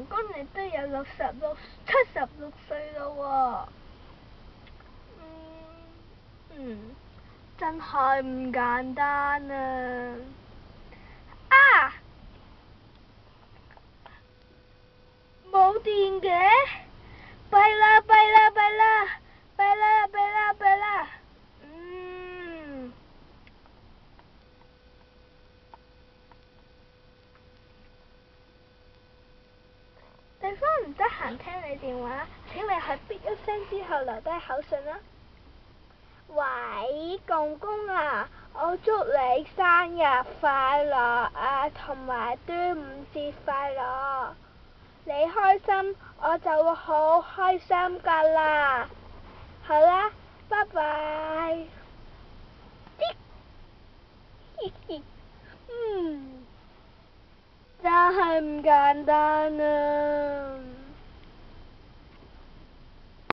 公你都有76、76、76歲咯喎。真係唔簡單啊！啊！冇電嘅，弊啦弊啦弊啦弊啦弊啦弊啦！對方唔得閒聽你電話，請你喺嗶一聲之後留低口信啦。喂，公公啊，我祝你生日快樂啊，同埋端午節快樂。你開心，我就會好開心㗎啦。好啦，拜拜。真係唔簡單啊！